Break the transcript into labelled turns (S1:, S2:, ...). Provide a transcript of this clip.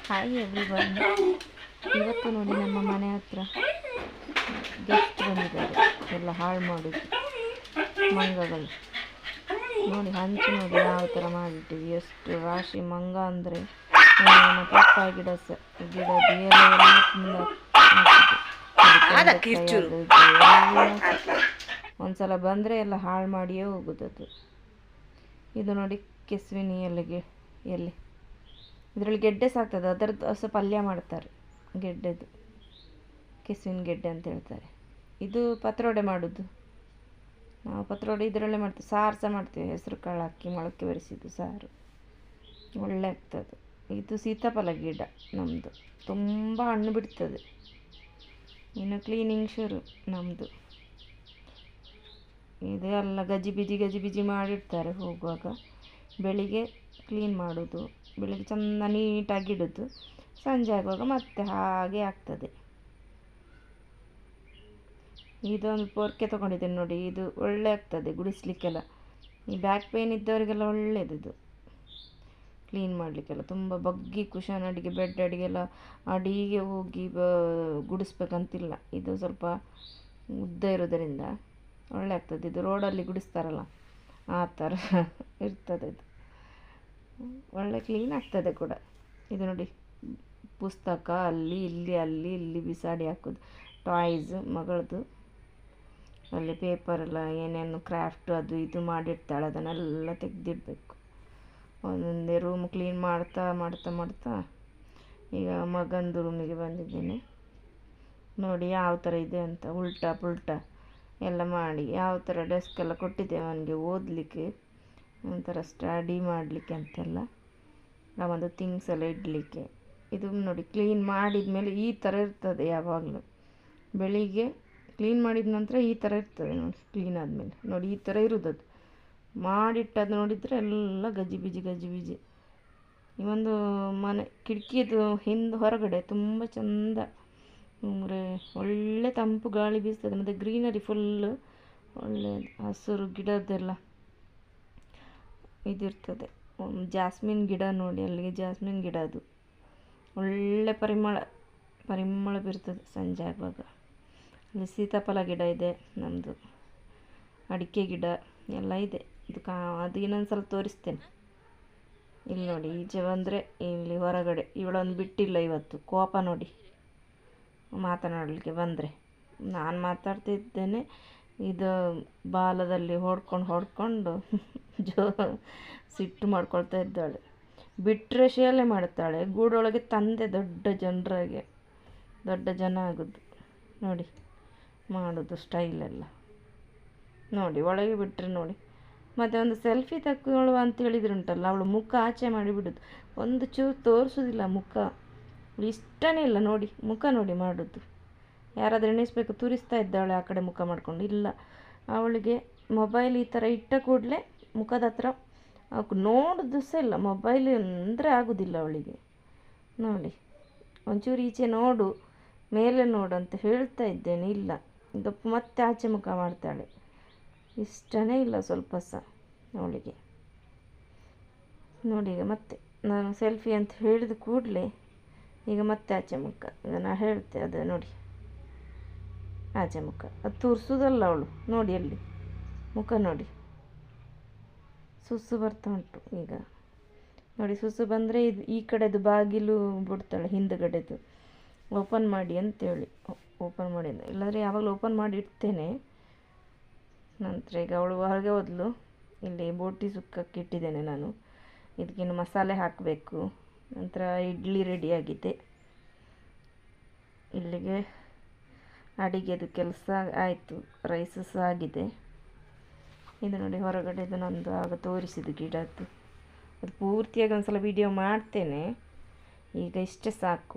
S1: Hi everyone. ಇವತ್ತು ನೋಡಿ ನಮ್ಮ ಮನೆ ಹತ್ರ ಗೆಸ್ಟ್ ಬಂದಿದ್ದಾರೆ. ಎಲ್ಲ ಹಾಳು ಮಾಡೋದು ಮಂಗಗಳು. ನೋಡಿ ಹಂಚು ನೋಡಿ ಯಾವ ಥರ ಮಾಡಿಟ್ಟಿವಿ. ಎಷ್ಟು ರಾಶಿ ಮಂಗ ಅಂದರೆ ನಮ್ಮ ಪಪ್ಪಾಯ ಗಿಡದ ಎಲೆ ಒಂದ್ಸಲ ಬಂದರೆ ಎಲ್ಲ ಹಾಳು ಮಾಡಿಯೇ ಹೋಗೋದದು. ಇದು ನೋಡಿ ಕೆಸುವಿನ ಎಲೆ ಇದರಲ್ಲಿ ಗೆಡ್ಡೆ ಸಾಕ್ತದೆ. ಅದರದ್ದು ಸ್ವಲ್ಪ ಪಲ್ಯ ಮಾಡ್ತಾರೆ. ಗೆಡ್ಡೆದು ಕೆಸುವಿನ ಗೆಡ್ಡೆ ಅಂತ ಹೇಳ್ತಾರೆ. ಇದು ಪತ್ರೊಡೆ ಮಾಡೋದು. ನಾವು ಪತ್ರೊಡೆ ಇದರಲ್ಲೇ ಮಾಡ್ತೀವಿ. ಸಾರು ಸಹ ಮಾಡ್ತೀವಿ. ಹೆಸರು ಕಾಳು ಹಾಕಿ ಮೊಳಕೆ ಬರಿಸಿದ್ದು ಸಾರು ಒಳ್ಳೆ ಆಗ್ತದೆ. ಇದು ಸೀತಾಫಲ ಗಿಡ ನಮ್ಮದು. ತುಂಬ ಹಣ್ಣು ಬಿಡ್ತದೆ. ಇನ್ನು ಕ್ಲೀನಿಂಗ್ ಶುರು ನಮ್ಮದು. ಇದೆಲ್ಲ ಗಜಿಬಿಜಿ ಮಾಡಿರ್ತಾರೆ. ಹೋಗುವಾಗ ಬೆಳಿಗ್ಗೆ ಕ್ಲೀನ್ ಮಾಡೋದು, ಬೆಳಿಗ್ಗೆ ಚೆಂದ ನೀಟಾಗಿ ಇಡೋದು, ಸಂಜೆ ಆಗುವಾಗ ಮತ್ತೆ ಹಾಗೆ ಆಗ್ತದೆ. ಇದೊಂದು ಪೊರ್ಕೆ ತೊಗೊಂಡಿದ್ದೇನೆ ನೋಡಿ. ಇದು ಒಳ್ಳೆ ಆಗ್ತದೆ ಗುಡಿಸ್ಲಿಕ್ಕೆಲ್ಲ. ಈ ಬ್ಯಾಕ್ ಪೇಯ್ನ್ ಇದ್ದವರಿಗೆಲ್ಲ ಒಳ್ಳೆಯದು ಕ್ಲೀನ್ ಮಾಡಲಿಕ್ಕೆಲ್ಲ. ತುಂಬ ಬಗ್ಗಿ ಕುಷನ್ ಅಡಿಗೆ, ಬೆಡ್ ಅಡಿಗೆಲ್ಲ ಅಡಿಗೆ ಹೋಗಿ ಗುಡಿಸ್ಬೇಕಂತಿಲ್ಲ. ಇದು ಸ್ವಲ್ಪ ಉದ್ದ ಇರೋದರಿಂದ ಒಳ್ಳೆ ಆಗ್ತದೆ. ಇದು ರೋಡಲ್ಲಿ ಗುಡಿಸ್ತಾರಲ್ಲ ಆ ಥರ ಇರ್ತದೆ. ಇದು ಒಳ್ಳೆ ಕ್ಲೀನ್ ಆಗ್ತದೆ ಕೂಡ. ಇದು ನೋಡಿ ಪುಸ್ತಕ ಅಲ್ಲಿ ಇಲ್ಲಿ ಬಿಸಾಡಿ ಹಾಕೋದು. ಟಾಯ್ಸ್ ಮಗಳದು ಅಲ್ಲಿ ಪೇಪರೆಲ್ಲ ಏನೇನು ಕ್ರಾಫ್ಟ್ ಅದು ಇದು ಮಾಡಿರ್ತಾಳೆ ಅದನ್ನೆಲ್ಲ ತೆಗೆದಿಡಬೇಕು. ಒಂದೊಂದೇ ರೂಮ್ ಕ್ಲೀನ್ ಮಾಡ್ತಾ ಈಗ ಮಗಂದು ರೂಮಿಗೆ ಬಂದಿದ್ದೇನೆ. ನೋಡಿ ಯಾವ ಥರ ಇದೆ ಅಂತ. ಉಲ್ಟಾ ಪುಲ್ಟಾ ಎಲ್ಲ ಮಾಡಿ ಯಾವ ಥರ ಡೆಸ್ಕ್ ಎಲ್ಲ ಕೊಟ್ಟಿದ್ದೇವೆ ಅವನಿಗೆ ಓದಲಿಕ್ಕೆ, ಒಂಥರ ಸ್ಟಡಿ ಮಾಡಲಿಕ್ಕೆ ಅಂತೆಲ್ಲ. ನಾವೊಂದು ಥಿಂಗ್ಸ್ ಎಲ್ಲ ಇಡಲಿಕ್ಕೆ. ಇದು ನೋಡಿ ಕ್ಲೀನ್ ಮಾಡಿದ ಮೇಲೆ ಈ ಥರ ಇರ್ತದೆ. ಯಾವಾಗಲೂ ಬೆಳಿಗ್ಗೆ ಕ್ಲೀನ್ ಮಾಡಿದ ನಂತರ ಈ ಥರ ಇರ್ತದೆ ನೋಡಿ. ಕ್ಲೀನ್ ಆದಮೇಲೆ ನೋಡಿ ಈ ಥರ ಇರೋದದು. ಮಾಡಿಟ್ಟದು ನೋಡಿದರೆ ಎಲ್ಲ ಗಜಿಬಿಜಿ. ಈ ಒಂದು ಮನೆ ಕಿಟಕಿದು ಹೊರಗಡೆ ತುಂಬ ಚೆಂದ ಒಳ್ಳೆ ತಂಪು ಗಾಳಿ ಬೀಸ್ತದೆ. ಮತ್ತು ಗ್ರೀನರಿ ಫುಲ್ಲು ಒಳ್ಳೆ ಹಸಿರು ಗಿಡದ್ದೆಲ್ಲ ಇದಿರ್ತದೆ. ಜಾಸ್ಮಿನ್ ಗಿಡ ನೋಡಿ, ಅಲ್ಲಿಗೆ ಜಾಸ್ಮಿನ್ ಗಿಡ. ಅದು ಒಳ್ಳೆ ಪರಿಮಳ ಬೀರ್ತದೆ ಸಂಜೆ ಆಗುವಾಗ. ಅಲ್ಲಿ ಸೀತಾಫಲ ಗಿಡ ಇದೆ ನಮ್ಮದು. ಅಡಿಕೆ ಗಿಡ ಎಲ್ಲ ಇದೆ. ಅದು ಇನ್ನೊಂದು ಸಲ ತೋರಿಸ್ತೇನೆ. ಇಲ್ಲಿ ನೋಡಿ ಈಚೆ ಬಂದರೆ ಇಲ್ಲಿ ಹೊರಗಡೆ ಇವಳೊಂದು ಬಿಟ್ಟಿಲ್ಲ ಇವತ್ತು. ಕೋಪ ನೋಡಿ ಮಾತನಾಡಲಿಕ್ಕೆ ಬಂದರೆ. ನಾನು ಮಾತಾಡ್ತಿದ್ದೇನೆ, ಇದು ಬಾಲದಲ್ಲಿ ಹೊಡ್ಕೊಂಡು ಸಿಟ್ಟು ಮಾಡ್ಕೊಳ್ತಾ ಇದ್ದಾಳೆ. ಬಿಟ್ಟರೆ ಶೇಲೆ ಮಾಡ್ತಾಳೆ. ಗೂಡೊಳಗೆ ತಂದೆ ದೊಡ್ಡ ಜನ ಆಗೋದು ನೋಡಿ. ಮಾಡೋದು ಸ್ಟೈಲೆಲ್ಲ ನೋಡಿ. ಒಳಗೆ ಬಿಟ್ಟರೆ ನೋಡಿ. ಮತ್ತು ಒಂದು ಸೆಲ್ಫಿ ತಗೊಳ್ಳುವ ಅಂತ ಹೇಳಿದ್ರುಂಟಲ್ಲ, ಅವಳು ಮುಖ ಆಚೆ ಮಾಡಿಬಿಡೋದು. ಒಂದು ಚೂರು ತೋರಿಸೋದಿಲ್ಲ ಮುಖ. ಇಷ್ಟನೇ ಇಲ್ಲ ನೋಡಿ. ಮುಖ ನೋಡಿ ಮಾಡೋದು. ಯಾರಾದರೂ ಎಣಿಸ್ಬೇಕು ತುರಿಸ್ತಾ ಇದ್ದಾಳೆ ಆ ಕಡೆ ಮುಖ ಮಾಡಿಕೊಂಡು. ಇಲ್ಲ, ಅವಳಿಗೆ ಮೊಬೈಲ್ ಈ ಥರ ಇಟ್ಟ ಕೂಡಲೇ ಮುಖದ ಹತ್ರ ನೋಡೋದು ಸಹ ಇಲ್ಲ. ಮೊಬೈಲ್ ಅಂದರೆ ಆಗೋದಿಲ್ಲ ಅವಳಿಗೆ. ನೋಡಿ ಒಂಚೂರು ಈಚೆ ನೋಡು, ಮೇಲೆ ನೋಡು ಅಂತ ಹೇಳ್ತಾ ಇದ್ದೇನೆ. ಇಲ್ಲ, ಗಪ್ಪು ಮತ್ತೆ ಆಚೆ ಮುಖ ಮಾಡ್ತಾಳೆ. ಇಷ್ಟನೇ ಇಲ್ಲ ಸ್ವಲ್ಪ ಸಹ ಅವಳಿಗೆ ನೋಡಿ. ಈಗ ಮತ್ತೆ ನಾನು ಸೆಲ್ಫಿ ಅಂತ ಹೇಳಿದ ಕೂಡಲೇ ಈಗ ಮತ್ತೆ ಆಚೆ ಮುಖ. ಈಗ ನಾನು ಹೇಳ್ತೆ ಅದು ನೋಡಿ ಆಚೆ ಮುಖ. ಅದು ತೋರಿಸೋದಲ್ಲ ಅವಳು ನೋಡಿ. ಅಲ್ಲಿ ಮುಖ ನೋಡಿ. ಸುಸ್ಸು ಬರ್ತಾ ಉಂಟು ಈಗ ನೋಡಿ. ಸುಸ್ಸು ಬಂದರೆ ಈ ಕಡೆದು ಬಾಗಿಲು ಬಿಡ್ತಾಳೆ, ಹಿಂದುಗಡೆದು ಓಪನ್ ಮಾಡಿ ಅಂತೇಳಿ. ಓಪನ್ ಮಾಡಿ, ಇಲ್ಲಾಂದರೆ ಯಾವಾಗಲೂ ಓಪನ್ ಮಾಡಿ ಇಡ್ತೇನೆ. ನಂತರ ಈಗ ಅವಳು ಹೊರಗೆ ಹೋದ್ಲು. ಇಲ್ಲಿ ಬೋಟಿ ಸುಕ್ಕಕ್ಕೆ ಇಟ್ಟಿದ್ದೇನೆ ನಾನು. ಇದಕ್ಕಿನ್ನು ಮಸಾಲೆ ಹಾಕಬೇಕು. ನಂತರ ಇಡ್ಲಿ ರೆಡಿಯಾಗಿದೆ. ಇಲ್ಲಿಗೆ ಅಡಿಗೆದು ಕೆಲಸ ಆಯಿತು. ರೈಸ್ ಸಹ ಆಗಿದೆ. ಇದು ನೋಡಿ ಹೊರಗಡೆದು ನಂದು ಆಗ ತೋರಿಸಿದ್ದು ಗಿಡದ್ದು. ಅದು ಪೂರ್ತಿಯಾಗಿ ಒಂದು ಸಲ ವೀಡಿಯೋ ಮಾಡ್ತೇನೆ. ಈಗ ಇಷ್ಟೇ ಸಾಕು.